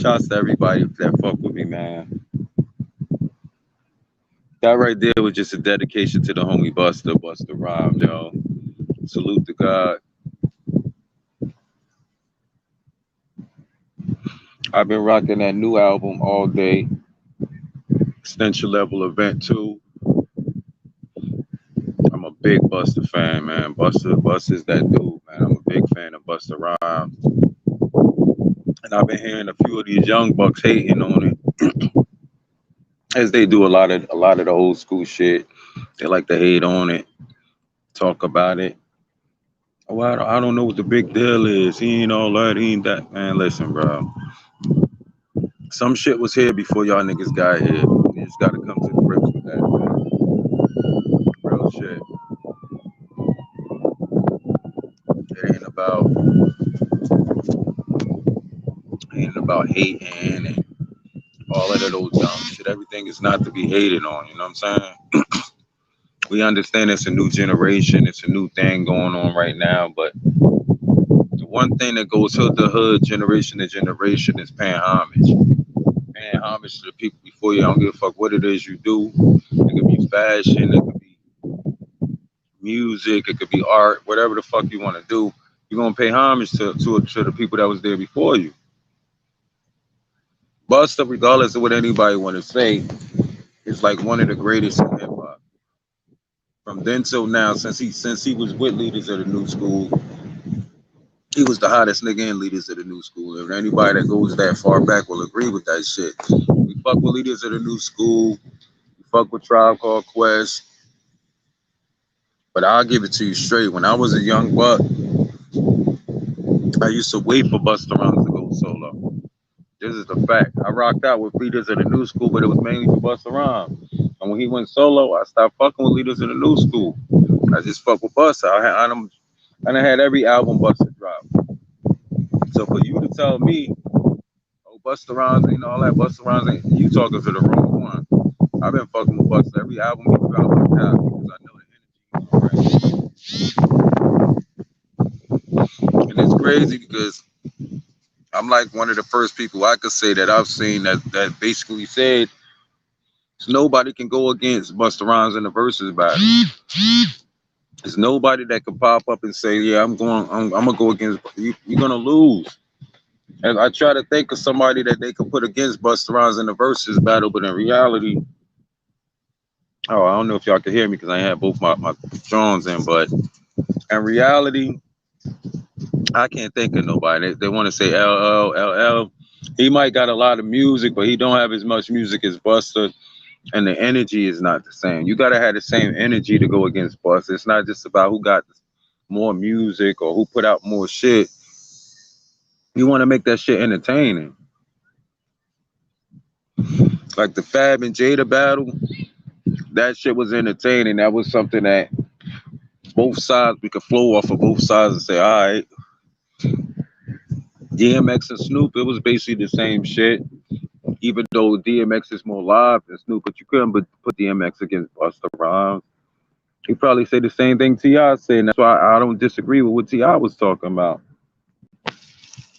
Shouts to everybody that fuck with me, man. That right there was just a dedication to the homie Busta Rhymes, yo. Salute to God. I've been rocking that new album all day. Extension Level Event 2. I'm a big Busta fan, man. Busta's that dude, man. I'm a big fan of Busta Rhymes. And I've been hearing a few of these young bucks hating on it, as they do a lot of the old school shit. They like to hate on it, talk about it. Oh, I don't know what the big deal is. He ain't all that, he ain't that. Man, listen, bro. Some shit was here before y'all niggas got here. You just gotta come to the grips with that, man. Real shit. It ain't about hating and all of that old dumb shit. Everything is not to be hated on, you know what I'm saying? We understand it's a new generation, it's a new thing going on right now, but the one thing that goes hood to hood, generation to generation is paying homage. Paying homage to the people before you. I don't give a fuck what it is you do. It could be fashion, it could be music, it could be art, whatever the fuck you want to do. You're gonna pay homage to the people that was there before you. Busta, regardless of what anybody want to say, is like one of the greatest in hip hop. From then till now, since he was with Leaders of the New School, he was the hottest nigga in Leaders of the New School. If anybody that goes that far back will agree with that shit. We fuck with Leaders of the New School. We fuck with Tribe Called Quest. But I'll give it to you straight. When I was a young buck, I used to wait for Busta Rhymes to go solo. This is the fact. I rocked out with Leaders of the New School, but it was mainly for Busta Rhymes. And when he went solo, I stopped fucking with Leaders of the New School. I just fuck with Busta. I done had every album Busta dropped. So for you to tell me, oh, Busta Rhymes ain't all that, Busta Rhymes ain't, you talking to the wrong one. I've been fucking with Busta every album he dropped like that because I know the energy is alright. And it's crazy because I'm like one of the first people I could say that I've seen that basically said nobody can go against Busta Rhymes in the versus battle. There's nobody that can pop up and say, yeah, I'm gonna go against you. You're gonna lose. And I try to think of somebody that they could put against Busta Rhymes in the versus battle, but in reality, oh, I don't know if y'all can hear me because I had both my drones in, but in reality, I can't think of nobody. They want to say LL. He might got a lot of music, but he don't have as much music as Busta, and the energy is not the same. You gotta have the same energy to go against Busta. It's not just about who got more music or who put out more shit. You want to make that shit entertaining. Like the Fab and Jada battle, that shit was entertaining. That was something that both sides, we could flow off of both sides and say, all right. DMX and Snoop, it was basically the same shit. Even though DMX is more live than Snoop, but you couldn't put DMX against Busta Rhymes. He probably say the same thing T.I. said, and that's why I don't disagree with what T.I. was talking about.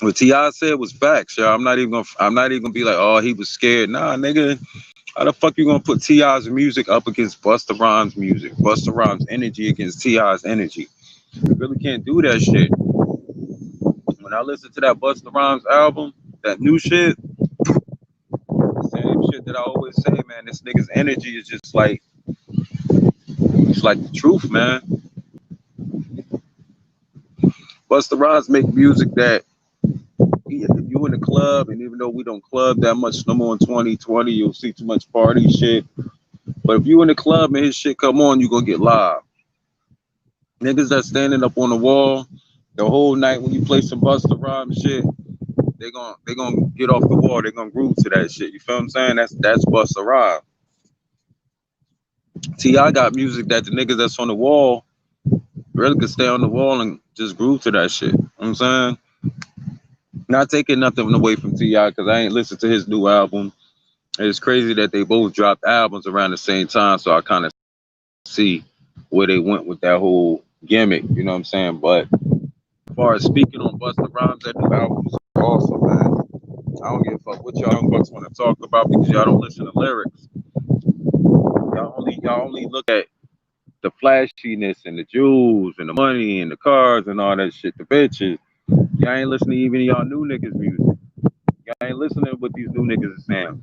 What T.I. said was facts, y'all. I'm not even gonna be like, oh, he was scared. Nah, nigga. How the fuck you gonna put T.I.'s music up against Busta Rhymes' music? Busta Rhymes' energy against T.I.'s energy. You really can't do that shit. When I listen to that Busta Rhymes album, that new shit, the same shit that I always say, man, this nigga's energy is just like, it's like the truth, man. Busta Rhymes make music that if you in the club, and even though we don't club that much no more in 2020, you'll see too much party shit. But if you in the club and his shit come on, you gonna get live. Niggas that standing up on the wall the whole night when you play some Busta Rhymes shit, they gonna get off the wall. They gonna groove to that shit. You feel what I'm saying? That's Busta Rhymes. T.I. got music that the niggas that's on the wall really could stay on the wall and just groove to that shit. You know what I'm saying? Not taking nothing away from T.I. because I ain't listened to his new album. It's crazy that they both dropped albums around the same time, so I kind of see where they went with that whole gimmick. You know what I'm saying? But as far as speaking on Busta Rhymes, that new album was awesome, man. I don't give a fuck what y'all young bucks want to talk about because y'all don't listen to lyrics. Y'all only look at the flashiness and the jewels and the money and the cars and all that shit, the bitches. Y'all ain't listening to even y'all new niggas music. Y'all ain't listening to what these new niggas is saying.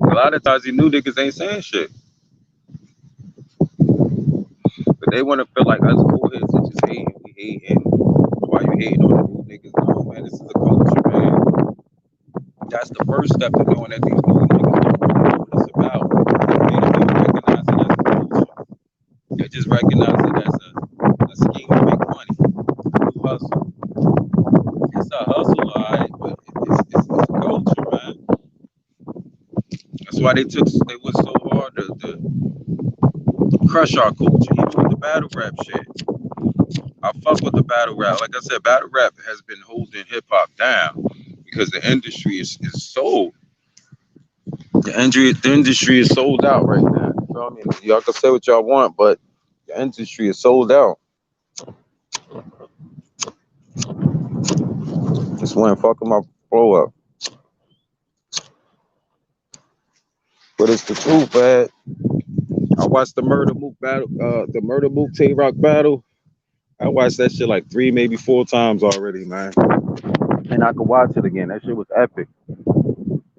A lot of times these new niggas ain't saying shit. But they want to feel like us old heads are just hating. We hating. Why you hating on the new niggas? No, man, this is a culture, man. That's the first step to knowing that these new niggas don't know what it's about. They don't even recognize it as a culture. They just recognize it as a scheme to make money. New hustle. It's a hustle, alright, but it's a culture, man. That's why they was so hard to crush our culture, even with the battle rap shit. I fuck with the battle rap. Like I said, battle rap has been holding hip hop down because the industry is sold. The industry is sold out right now. You feel me? Y'all can say what y'all want, but the industry is sold out. Just went fucking my flow up. But it's the truth, man. I watched the Murder Mook battle, the Murder Mook Tay Rock battle. I watched that shit like 3, maybe 4 times already, man. And I could watch it again. That shit was epic.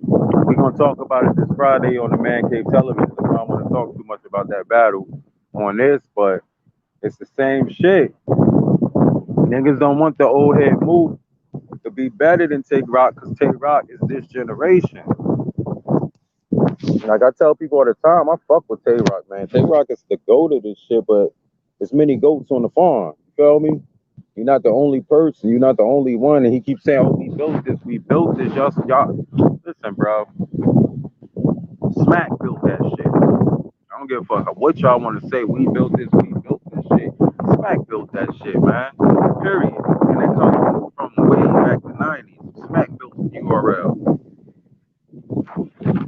We're gonna talk about it this Friday on the Man Cave Television. I don't want to talk too much about that battle on this, but it's the same shit. Niggas don't want the old head move to be better than Tay Rock because Tay Rock is this generation. Like I tell people all the time, I fuck with Tay Rock, man. Tay Rock is the goat of this shit, but there's many goats on the farm. You feel me? You're not the only person. You're not the only one. And he keeps saying, "Oh, we built this. We built this." Y'all, listen, bro. Smack built that shit. I don't give a fuck what y'all want to say. We built this. We built this shit. Smack built that shit, man. Period. And it comes from way back in the '90s. Smack built the URL.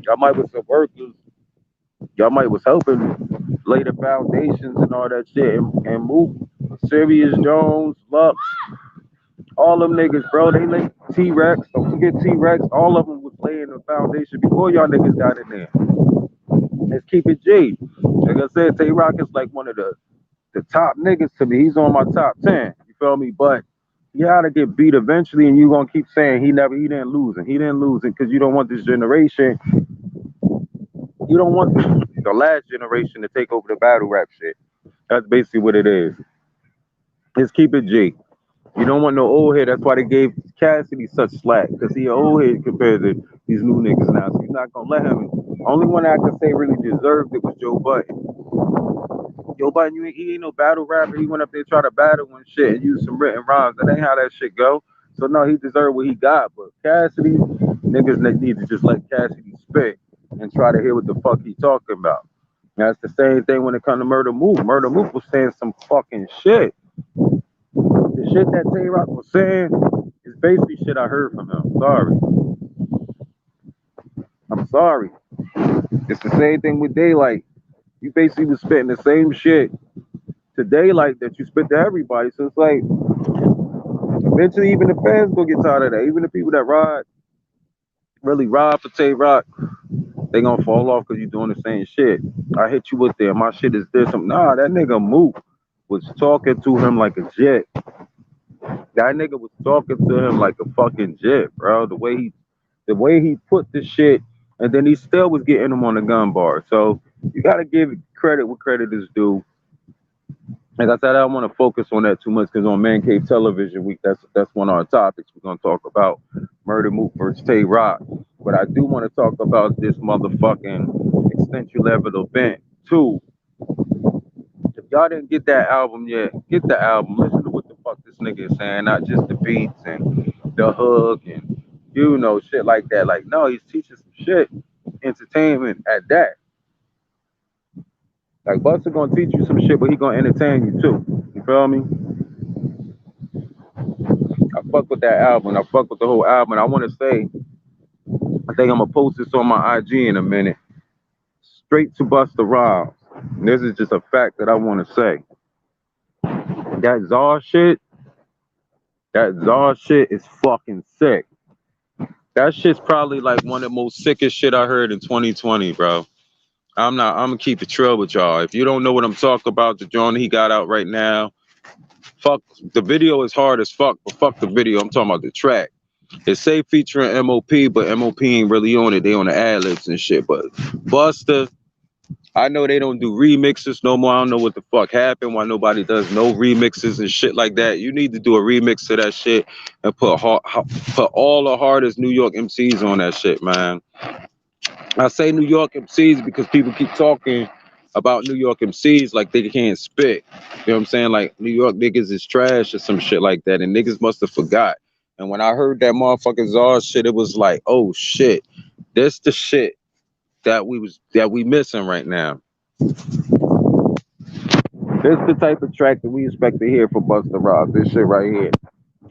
Y'all might was some workers. Y'all might was helping lay the foundations and all that shit and move. Serious Jones, Lux, all them niggas, bro. They laid T-Rex. Don't forget T-Rex. All of them was laying the foundation before y'all niggas got in there. Let's keep it G. Like I said, Tay Rock is like one of the top niggas to me. He's on my top 10. You feel me? But he had to get beat eventually, and you gonna keep saying he didn't lose it. He didn't lose it because you don't want this generation. You don't want the last generation to take over the battle rap shit. That's basically what it is. Just keep it G. You don't want no old head. That's why they gave Cassidy such slack, because he an old head compared to these new niggas now. So you're not gonna let him. Only one I could say really deserved it was Joe Budden. Joe Budden, he ain't no battle rapper. He went up there try to battle and shit and use some written rhymes. That ain't how that shit go. So no, he deserved what he got. But Cassidy, niggas need to just let Cassidy spit and try to hear what the fuck he talking about. That's the same thing when it comes to Murder Mook. Murder Mook was saying some fucking shit. The shit that Tay Rock was saying is basically shit I heard from him. Sorry. I'm sorry. It's the same thing with Daylight. You basically was spitting the same shit to Daylight that you spit to everybody. So it's like, eventually even the fans gonna get tired of that. Even the people that really ride for Tay Rock, they gonna fall off because you're doing the same shit. I hit you with there. My shit is this. Nah, that nigga Mook was talking to him like a jet. That nigga was talking to him like a fucking jet, bro. The way he put the shit, and then he still was getting him on the gun bar. So you gotta give credit where credit is due. Like I said, I don't want to focus on that too much because on Man Cave Television Week, that's one of our topics. We're gonna talk about Murder Mook versus Tay Rock. But I do want to talk about this motherfucking extension level event too. If y'all didn't get that album yet, get the album. Listen to what the fuck this nigga is saying, not just the beats and the hook and shit like that. Like, no, he's teaching some shit, entertainment at that. Like Busta gonna teach you some shit, but he gonna entertain you too. You feel me? I fuck with that album. I fuck with the whole album. I want to say, I think I'm gonna post this on my IG in a minute. Straight to Busta Rhymes. And this is just a fact that I want to say. That Czar shit is fucking sick. That shit's probably like one of the most sickest shit I heard in 2020, bro. I'm gonna keep it trail with y'all. If you don't know what I'm talking about, the joint he got out right now, fuck the video is hard as fuck, but fuck the video. I'm talking about the track. It say featuring MOP, but MOP ain't really on it. They on the ad libs and shit. But Busta, I know they don't do remixes no more. I don't know what the fuck happened. Why nobody does no remixes and shit like that. You need to do a remix to that shit and put all the hardest New York MCs on that shit, man. I say New York MCs because people keep talking about New York MCs like they can't spit. You know what I'm saying? Like New York niggas is trash or some shit like that, and niggas must have forgot. And when I heard that motherfucking Czar shit, it was like, oh shit, this the shit that we missing right now. This the type of track that we expect to hear from Busta Rhymes. This shit right here.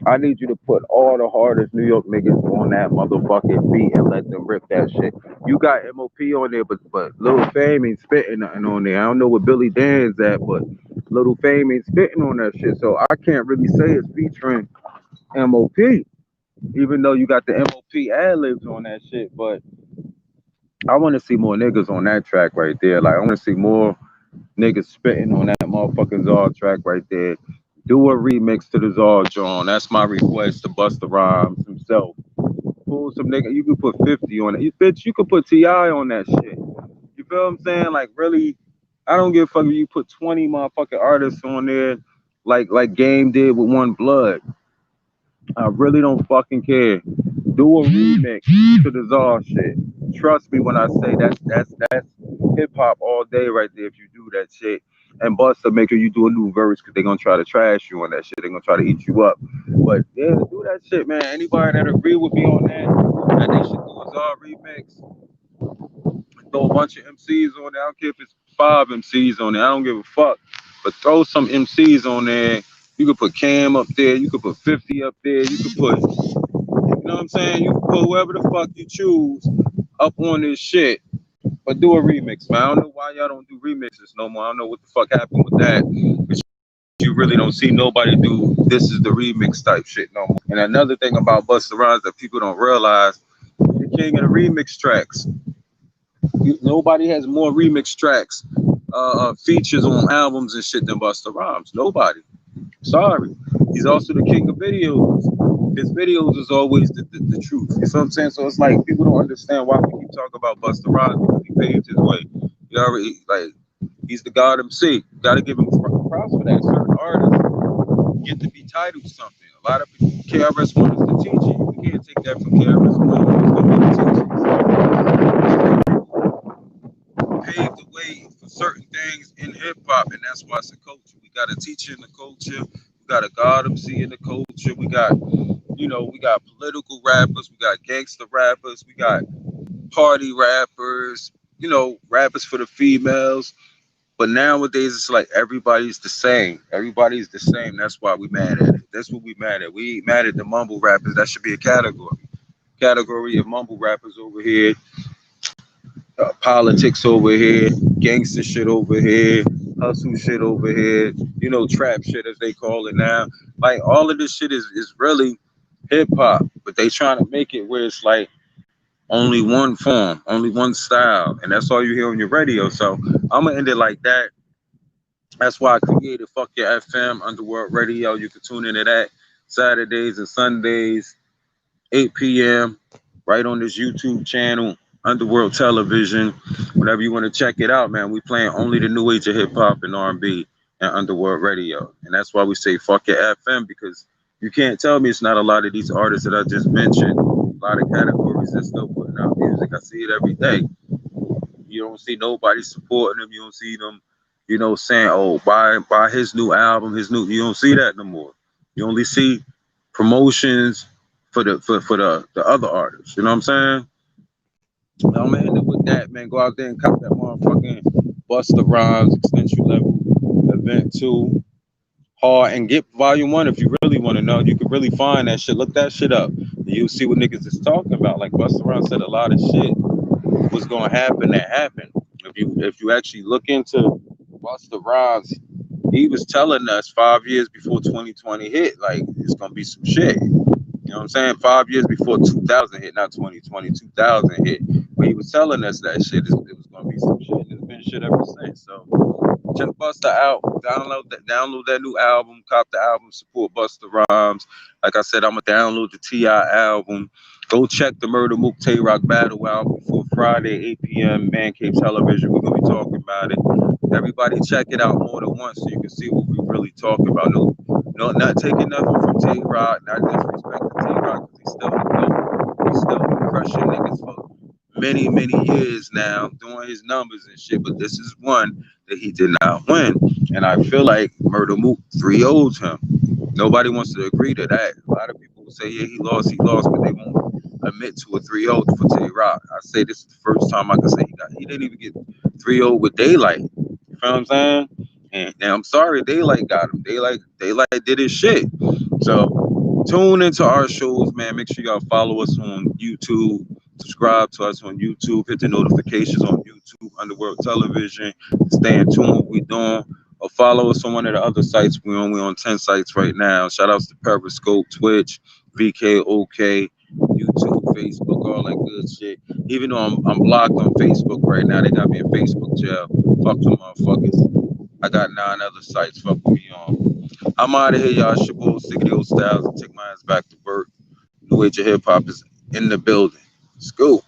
I need you to put all the hardest New York niggas on that motherfucking beat and let them rip that shit. You got MOP on there, but Lil Fame ain't spitting nothing on there. I don't know what Billy Dan's at, but Lil Fame ain't spitting on that shit. So I can't really say it's featuring MOP, even though you got the MOP ad-libs on that shit. But I want to see more niggas on that track right there. Like, I want to see more niggas spitting on that motherfucking Czar track right there. Do a remix to the Czar John. That's my request to Busta Rhymes himself. Pull some nigga. You could put 50 on it. Bitch, you could put T.I. on that shit. You feel what I'm saying? Like, really, I don't give a fuck if you put 20 motherfucking artists on there like Game did with One Blood. I really don't fucking care. Do a remix to the Czar shit. Trust me when I say that's hip hop all day right there if you do that shit. And Busta, make sure you do a new verse because they're gonna try to trash you on that shit. They're gonna try to eat you up. But yeah, do that shit, man. Anybody that agree with me on that they should do a Czar remix. Throw a bunch of MCs on there. I don't care if it's 5 MCs on there. I don't give a fuck. But throw some MCs on there. You could put Cam up there. You could put 50 up there. You could put, you know what I'm saying? You could put whoever the fuck you choose up on this shit. But do a remix, man. I don't know why y'all don't do remixes no more. I don't know what the fuck happened with that. But you really don't see nobody do this is the remix type shit no more. And another thing about Busta Rhymes that people don't realize, the king of the remix tracks. Nobody has more remix tracks, features on albums and shit than Busta Rhymes. Nobody. Sorry. He's also the king of videos. His videos is always the truth. You know what I'm saying? So it's like people don't understand why we keep talking about Busta Rhymes because he paved his way. He already he's the God MC. You gotta give him props for that. Certain artists get to be titled something. A lot of people KRS One is the teacher. You can't take that from KRS One. He's gonna be the teacher. Paved the way for certain things in hip hop, and that's why it's a culture. We got a teacher in the culture. We got a God MC in the culture. We got, we got political rappers. We got gangster rappers. We got party rappers. Rappers for the females. But nowadays it's like everybody's the same. Everybody's the same. That's why we mad at it. That's what we mad at. We ain't mad at the mumble rappers. That should be a category. Category of mumble rappers over here. Politics over here, gangster shit over here, hustle shit over here, trap shit as they call it now. Like all of this shit is really hip hop, but they trying to make it where it's like only one form, only one style, and that's all you hear on your radio. So I'm gonna end it like that. That's why I created Fuck Your FM Underworld Radio. You can tune into that Saturdays and Sundays, 8 p.m. right on this YouTube channel. Underworld Television, whenever you want to check it out, man. We playing only the new age of hip hop and R&B and Underworld Radio, and that's why we say fuck your FM, because you can't tell me it's not a lot of these artists that I just mentioned. A lot of categories that still putting out music. I see it every day. You don't see nobody supporting them. You don't see them, saying, "Oh, buy his new album, his new." You don't see that no more. You only see promotions for the other artists. You know what I'm saying? I'm gonna end it with that, man. Go out there and cop that motherfucking Busta Rhymes Extension Level Event 2 hard and get Volume 1 if you really want to know. You can really find that shit. Look that shit up. You'll see what niggas is talking about. Like Busta Rhymes said a lot of shit was gonna happen that happened. If you actually look into Busta Rhymes, he was telling us 5 years before 2020 hit, like it's gonna be some shit. You know what I'm saying? 5 years before 2000 hit, not 2020, 2000 hit. When he was telling us that shit, it was gonna be some shit. It's been shit ever since. So check Busta out. Download that new album. Cop the album. Support Busta Rhymes. Like I said, I'm gonna download the T.I. album. Go check the Murder Mook Tay Rock Battle out before Friday, 8 p.m. Man Cave Television. We're gonna be talking about it. Everybody check it out more than once so you can see what we really talking about. No, not taking nothing from Tay Rock, not disrespecting Tay Rock because he's still the GOAT. He's still been crushing niggas for many years now, doing his numbers and shit. But this is one that he did not win, and I feel like Murder Mook 3-0'd him. Nobody wants to agree to that. A lot of people will say, yeah, he lost, but they won't admit to a 3-0 for Tay Rock. I say this is the first time I can say he didn't even get 3-0 with Daylight. You feel what I'm saying? And now I'm sorry, Daylight got him. Daylight did his shit. So tune into our shows, man. Make sure y'all follow us on YouTube. Subscribe to us on YouTube. Hit the notifications on YouTube, Underworld Television. Stay in tune with what we're doing. Or follow us on one of the other sites. We're on 10 sites right now. Shout outs to Periscope, Twitch, VKOK, YouTube, Facebook, all that good shit. Even though I'm blocked on Facebook right now, they got me in Facebook jail. Fuck them motherfuckers. I got 9 other sites fucking me on. I'm out of here, y'all. It's your boy, Sickety Old Styles. Take my ass back to work. New Age of Hip Hop is in the building. Let's go.